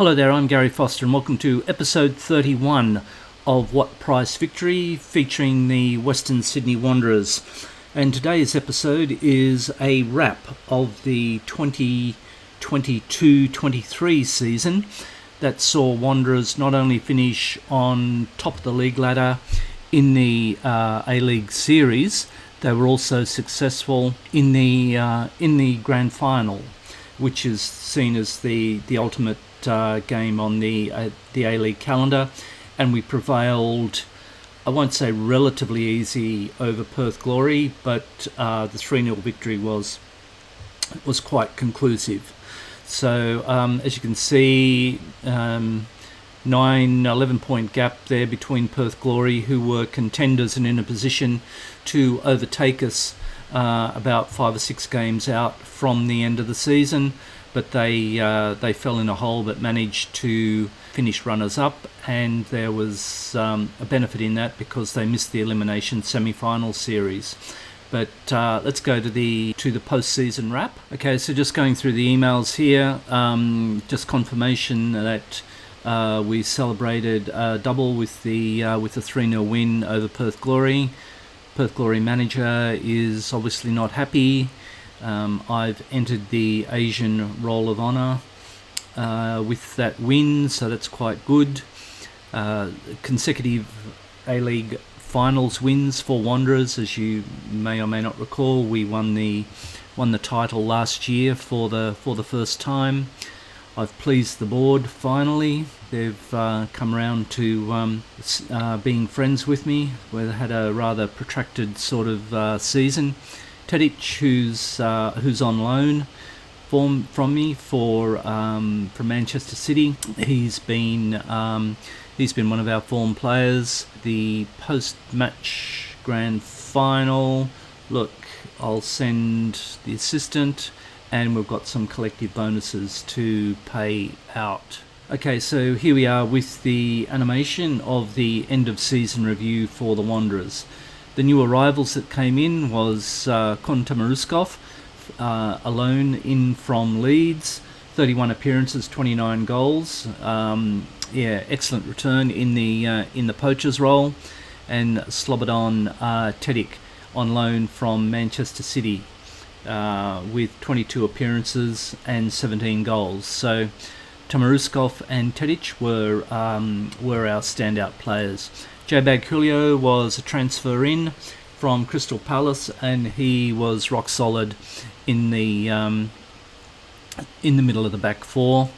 Hello there, I'm Gary Foster and welcome to episode 31 of What Price Victory, featuring the Western Sydney Wanderers. And today's episode is a wrap of the 2022-23 season that saw Wanderers not only finish on top of the league ladder in the A-League series, they were also successful in the grand final, which is seen as the ultimate game on the A-League calendar, and we prevailed, I won't say relatively easy, over Perth Glory, but the 3-0 victory was quite conclusive. So as you can see, 11 point gap there between Perth Glory, who were contenders and in a position to overtake us about 5 or 6 games out from the end of the season. But they fell in a hole but managed to finish runners-up, and there was a benefit in that because they missed the elimination semi-final series. But let's go to the post-season wrap. Okay, so just going through the emails here, just confirmation that we celebrated double with the 3-0 win over Perth Glory. Perth Glory manager is obviously not happy. I've entered the Asian Roll of Honour with that win, so that's quite good. Consecutive A-League finals wins for Wanderers, as you may or may not recall. We won the title last year for the first time. I've pleased the board finally. They've come around to being friends with me. We've had a rather protracted sort of season. Tedic, who's on loan from me from Manchester City, he's been one of our form players. The post-match grand final, look, I'll send the assistant, and we've got some collective bonuses to pay out. Okay, so here we are with the animation of the end of season review for the Wanderers. The new arrivals that came in was Kon Tamaruscov, a loan in from Leeds, 31 appearances, 29 goals. Excellent return in the poacher's role. And Slobodan Tedic on loan from Manchester City with 22 appearances and 17 goals. So Tamaruscov and Tedic were our standout players. J-Bag Julio was a transfer in from Crystal Palace, and he was rock solid in the middle of the back four.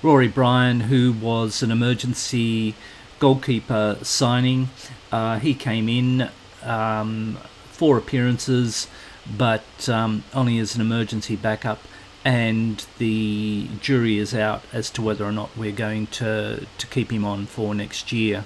Rory Bryan, who was an emergency goalkeeper signing, he came in 4 appearances, but only as an emergency backup, and the jury is out as to whether or not we're going to keep him on for next year.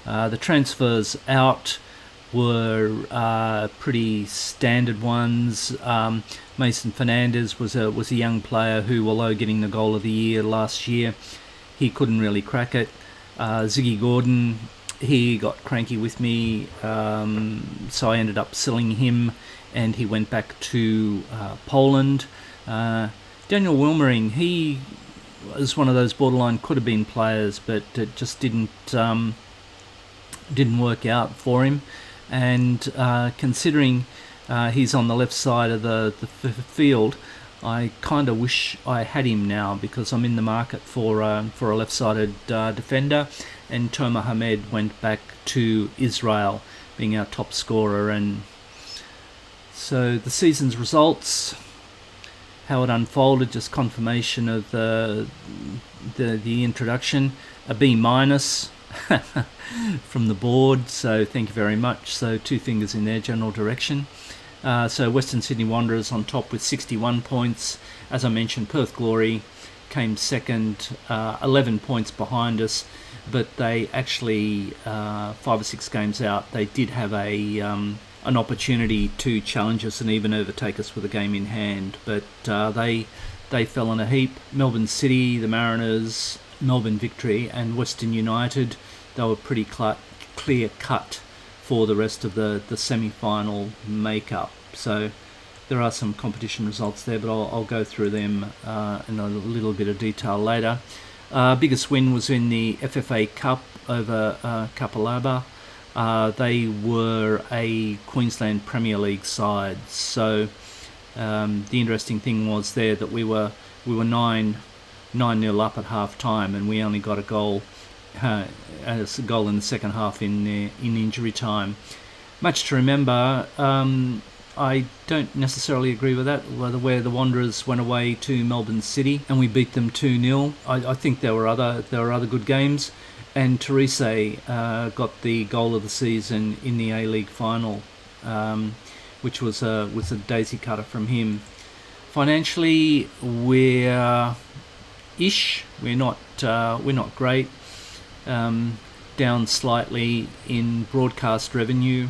The transfers out were pretty standard ones. Mason Fernandez was a young player who, although getting the goal of the year last year, he couldn't really crack it. Ziggy Gordon, he got cranky with me, so I ended up selling him, and he went back to Poland. Daniel Wilmering, he was one of those borderline could have been players, but it just didn't work out for him. And considering he's on the left side of the field, I kind of wish I had him now, because I'm in the market for a left-sided defender, and Tomer Hamed went back to Israel, being our top scorer. And so the season's results, how it unfolded, just confirmation of the introduction, a B- from the board, so thank you very much. So 2 fingers in their general direction. So Western Sydney Wanderers on top with 61 points. As I mentioned, Perth Glory came second, 11 points behind us, but they actually 5 or 6 games out, they did have an opportunity to challenge us and even overtake us with a game in hand, but they fell in a heap. Melbourne City, the Mariners, Melbourne Victory and Western United, they were pretty clear cut for the rest of the semi-final makeup. So there are some competition results there, but I'll go through them in a little bit of detail later. Biggest win was in the FFA Cup over Kapalaba. They were a Queensland Premier League side, so the interesting thing was there that we were 9-0 up at half time, and we only got a goal as a goal in the second half in injury time. Much to remember. I don't necessarily agree with that, where the Wanderers went away to Melbourne City and we beat them 2-0. I think there were other good games, and Therese got the goal of the season in the A-League final, which was a daisy cutter from him. Financially, we're not great. Down slightly in broadcast revenue.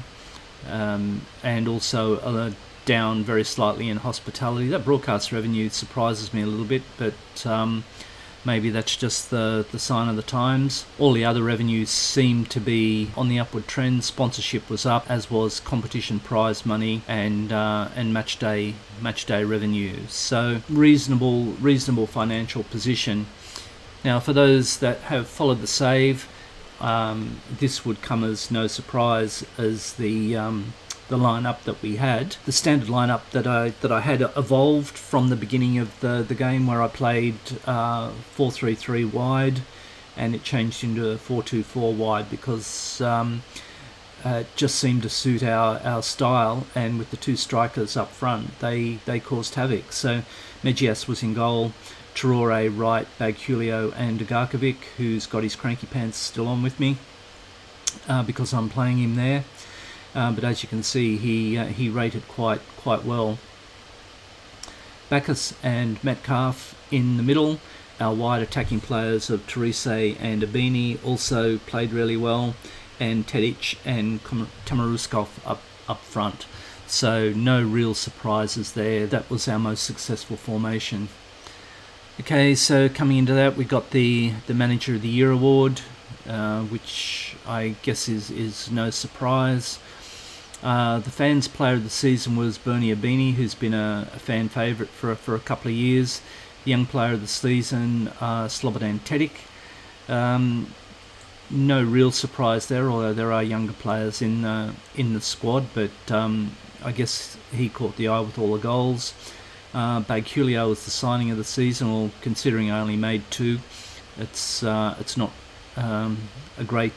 And also down very slightly in hospitality. That broadcast revenue surprises me a little bit, but maybe that's just the sign of the times. All the other revenues seem to be on the upward trend. Sponsorship was up, as was competition prize money and match day revenue. So reasonable financial position. Now, for those that have followed the save, this would come as no surprise as the lineup that we had. The standard lineup that I had evolved from the beginning of the game, where I played 4-3-3 wide, and it changed into 4-2-4 wide because it just seemed to suit our style. And with the two strikers up front, they caused havoc. So Mejias was in goal. Traore right, Bagulio and Dugarkovic, who's got his cranky pants still on with me because I'm playing him there. But as you can see, he rated quite well. Bacchus and Metcalf in the middle. Our wide attacking players of Therese and Abini also played really well, and Tedic and Tamaruskov up front. So no real surprises there. That was our most successful formation. Okay, so coming into that, we got the Manager of the Year award, which I guess is no surprise. The Fans Player of the Season was Bernie Abini, who's been a fan favourite for a couple of years. The Young Player of the Season, Slobodan Tedic. No real surprise there, although there are younger players in the squad, but I guess he caught the eye with all the goals. Bagulio was the signing of the season, well, considering I only made 2, it's not a great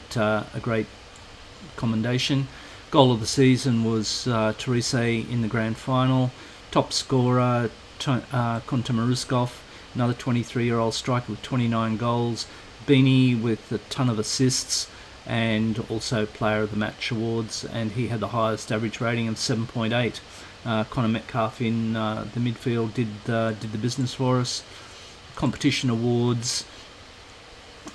commendation. Goal of the season was Therese in the grand final. Top scorer Kontamaruskov, another 23-year-old striker with 29 goals. Beanie with a ton of assists, and also Player of the Match awards, and he had the highest average rating of 7.8. Connor Metcalf in the midfield did the business for us. Competition awards.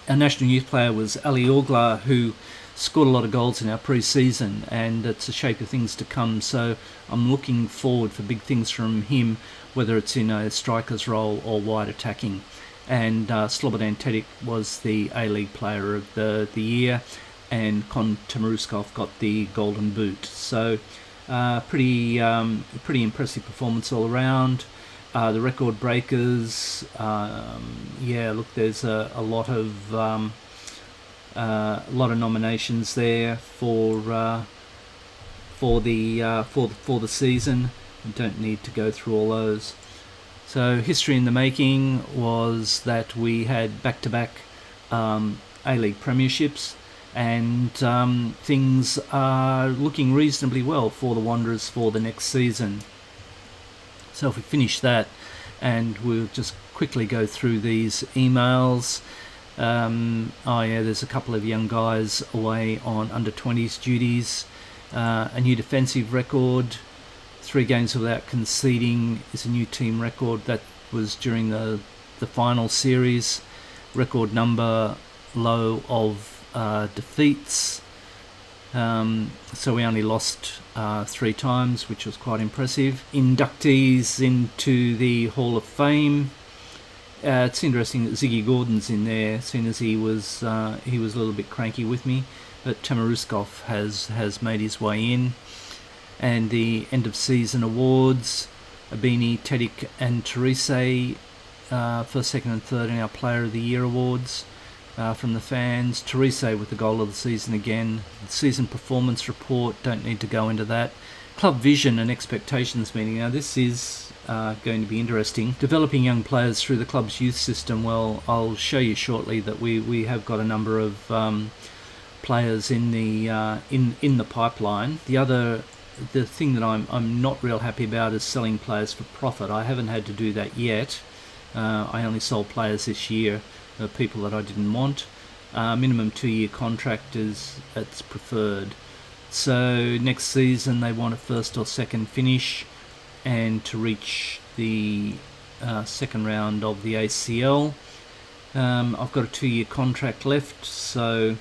Our national youth player was Ali Orgla, who scored a lot of goals in our pre-season, and it's a shape of things to come. So I'm looking forward for big things from him, whether it's in a striker's role or wide attacking. And Slobodan Tedic was the A-League Player of the year, and Kontamaruskov got the Golden Boot. So pretty impressive performance all around. The record breakers, look, there's a lot of nominations there for the season. We don't need to go through all those. So history in the making was that we had back-to-back A-League premierships, and things are looking reasonably well for the Wanderers for the next season. So if we finish that, and we'll just quickly go through these emails. There's a couple of young guys away on under-20s duties. A new defensive record. 3 games without conceding is a new team record. That was during the final series. Record number low of defeats. So we only lost 3 times, which was quite impressive. Inductees into the Hall of Fame. It's interesting that Ziggy Gordon's in there, seeing as he was a little bit cranky with me, but Tamaruskov has made his way in. And the end of season awards, Abini, Tedic and Therese first, second and third in our Player of the Year awards from the fans. Teresa with the goal of the season again. The season performance report, don't need to go into that. Club vision and expectations meeting. Now this is going to be interesting. Developing young players through the club's youth system. Well, I'll show you shortly that we have got a number of players in the pipeline. The thing that I'm not real happy about is selling players for profit. I haven't had to do that yet. I only sold players this year, people that I didn't want. Minimum 2-year contract it's preferred. So next season they want a first or second finish, and to reach the second round of the ACL. I've got a 2-year contract left, so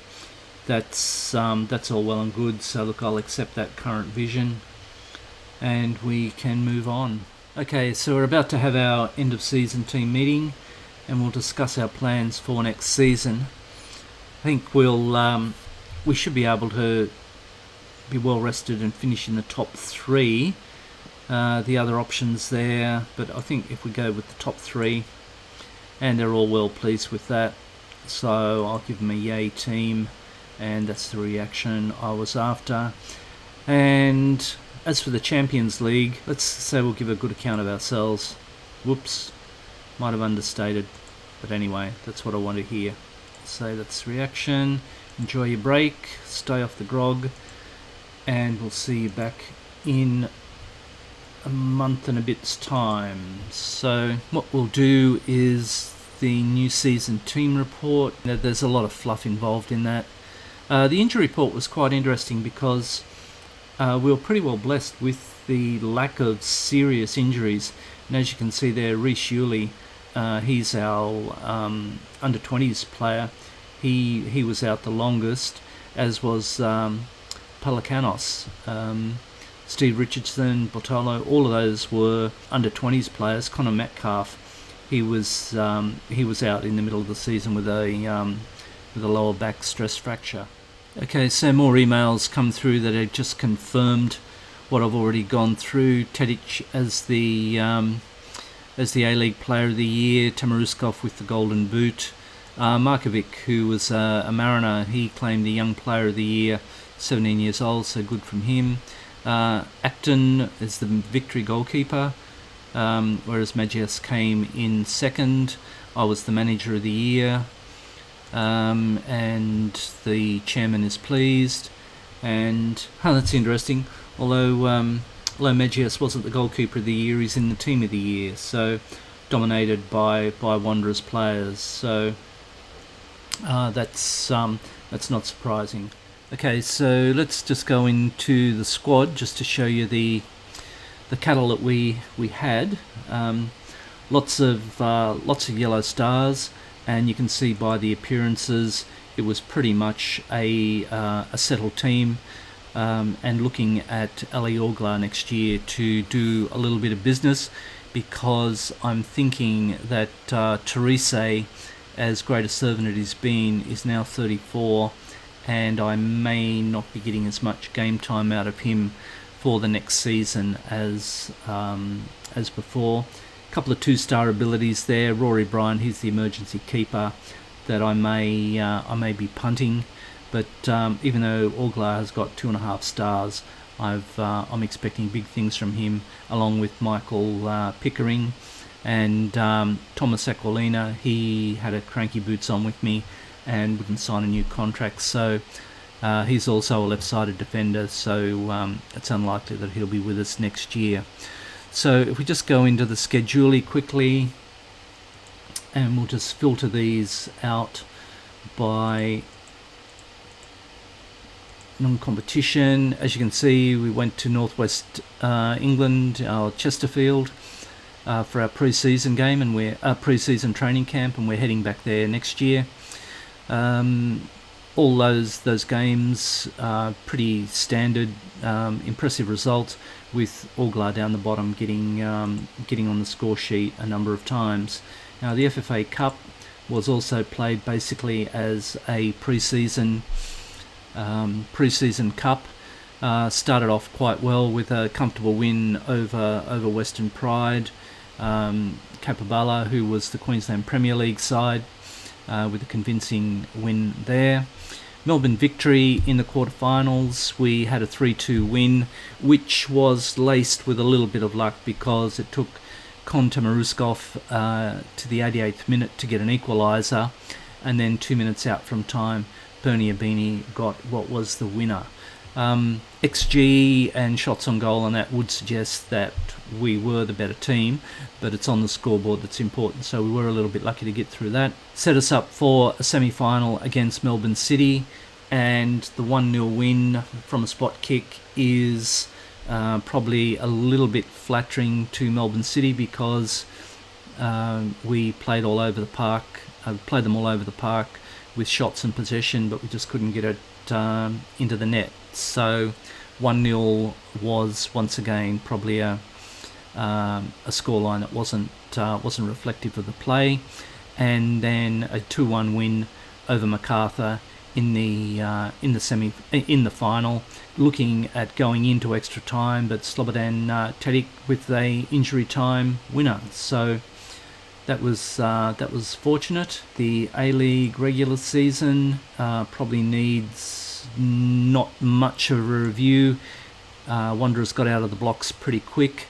that's all well and good. So look, I'll accept that current vision, and we can move on. Okay, so we're about to have our end of season team meeting, and we'll discuss our plans for next season. I think we should be able to be well rested and finish in the top 3. The other options there, but I think if we go with the top 3, and they're all well pleased with that, so I'll give them a yay team, and that's the reaction I was after. And as for the Champions League, let's say we'll give a good account of ourselves. Whoops, might have understated, but anyway, that's what I want to hear. So that's the reaction. Enjoy your break, stay off the grog, and we'll see you back in a month and a bit's time. So what we'll do is the new season team report. There's a lot of fluff involved in that. The injury report was quite interesting because we were pretty well blessed with the lack of serious injuries. And as you can see there, Reece Yuli, he's our under 20s player. He was out the longest, as was Pelikanos. Steve Richardson, Bortolo, all of those were under 20s players. Connor Metcalf, he was out in the middle of the season with a lower back stress fracture. Okay, so more emails come through that have just confirmed what I've already gone through. Tedic as the A-League Player of the Year, Tamaruskov with the Golden Boot, Markovic, who was a Mariner, he claimed the Young Player of the Year, 17 years old, so good from him. Acton is the victory goalkeeper, whereas Magias came in second. I was the Manager of the Year, and the chairman is pleased. And that's interesting. Although Magias wasn't the goalkeeper of the year, he's in the team of the year, so dominated by Wanderers players. So that's not surprising. Okay, so let's just go into the squad just to show you the cattle that we had. Lots of yellow stars, and you can see by the appearances it was pretty much a settled team. And looking at Ali Orglar next year to do a little bit of business, because I'm thinking that Teresa, as great a servant it has been, is now 34, and I may not be getting as much game time out of him for the next season as before. A couple of 2-star abilities there. Rory Bryan, he's the emergency keeper that I may be punting, but even though Orglar has got 2.5 stars, I'm expecting big things from him, along with Michael Pickering and Thomas Aquilina. He had a cranky boots on with me and wouldn't sign a new contract, so he's also a left-sided defender, so it's unlikely that he'll be with us next year. So if we just go into the schedule quickly, and we'll just filter these out by non-competition. As you can see, we went to Northwest England, Chesterfield, for our pre-season game, and we're pre-season training camp, and we're heading back there next year. All those games pretty standard, impressive results, with Orglar down the bottom getting on the score sheet a number of times. Now the FFA Cup was also played basically as a pre-season cup. Started off quite well with a comfortable win over Western Pride, Capabala, who was the Queensland Premier League side, with a convincing win there. Melbourne Victory in the quarterfinals. We had a 3-2 win, which was laced with a little bit of luck because it took Kon Tamaruskov to the 88th minute to get an equaliser, and then 2 minutes out from time, Bernie Abini got what was the winner. XG and shots on goal, and that would suggest that we were the better team, but it's on the scoreboard that's important, so we were a little bit lucky to get through that. Set us up for a semi-final against Melbourne City, and the 1-0 win from a spot kick is probably a little bit flattering to Melbourne City because we played all over the park, played them all over the park with shots and possession, but we just couldn't get it into the net. So 1-0 was once again probably a scoreline that wasn't reflective of the play, and then a 2-1 win over MacArthur in the final, looking at going into extra time, but Slobodan Tedic with a injury time winner. So that was fortunate. The A-League regular season probably needs not much of a review. Wanderers got out of the blocks pretty quick.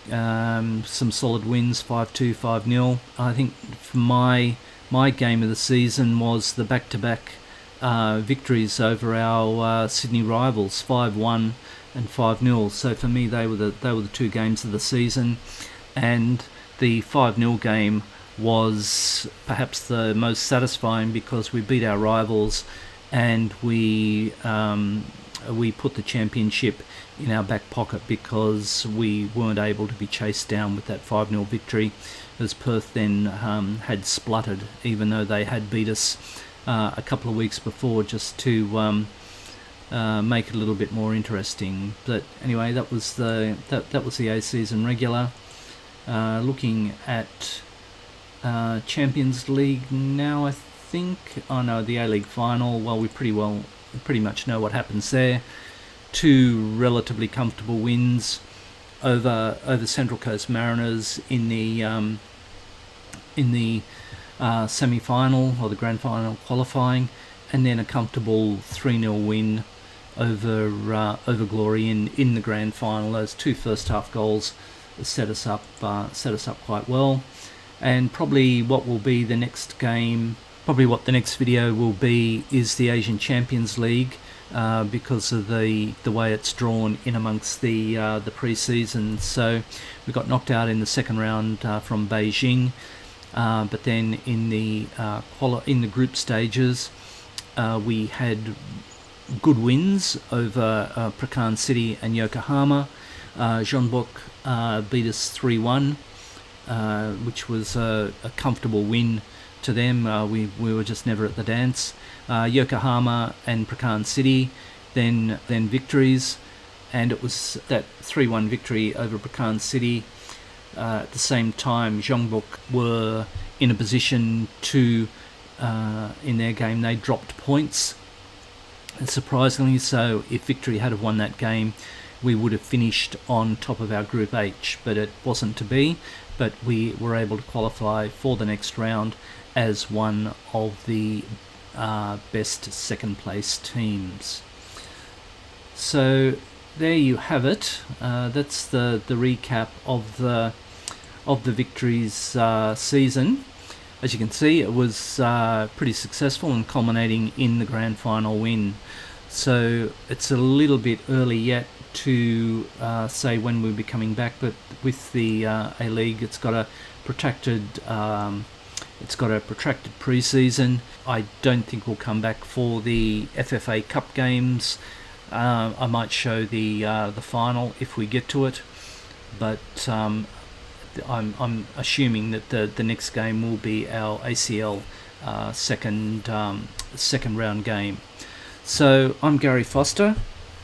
Some solid wins, 5-2, 5-0. I think for my game of the season was the back-to-back victories over our Sydney rivals, 5-1 and 5-0. So for me, they were the two games of the season, and the 5-0 game was perhaps the most satisfying because we beat our rivals and we put the championship in our back pocket because we weren't able to be chased down with that 5-0 victory, as Perth then had spluttered, even though they had beat us a couple of weeks before, just to make it a little bit more interesting. But anyway, that was the A season regular. Looking at Champions League now, I think. Oh no, the A-League final. Well, we pretty much know what happens there. 2 relatively comfortable wins over Central Coast Mariners in the semi-final or the grand final qualifying, and then a comfortable 3-0 win over Glory in the grand final. Those 2 first half goals set us up quite well. And probably what will be the next game, probably what the next video will be, is the Asian Champions League, because of the way it's drawn in amongst the pre-season. So we got knocked out in the second round from Beijing, but then in the group stages we had good wins over Prakan City and Yokohama. Jeonbuk beat us 3-1, which was a comfortable win to them. We were just never at the dance. Yokohama and Prakan City then victories, and it was that 3-1 victory over Prakan City. At the same time, Jeonbuk were in a position to, in their game, they dropped points, and surprisingly so. If Victory had have won that game, we would have finished on top of our Group H, but it wasn't to be. But we were able to qualify for the next round as one of the best second place teams. So there you have it. That's the recap of the Victory's season. As you can see, it was pretty successful and culminating in the grand final win. So it's a little bit early yet to say when we'll be coming back, but with the A-League, it's got a protracted pre-season. I don't think we'll come back for the FFA Cup games. I might show the final if we get to it, but I'm assuming that the next game will be our ACL second round game. So I'm Gary Foster.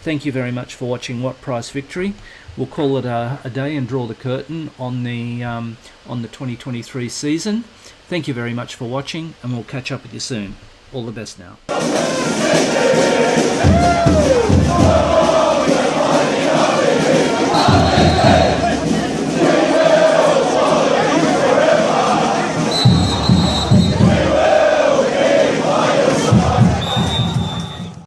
Thank you very much for watching What Price Victory. We'll call it a day and draw the curtain on the 2023 season. Thank you very much for watching, and we'll catch up with you soon. All the best now.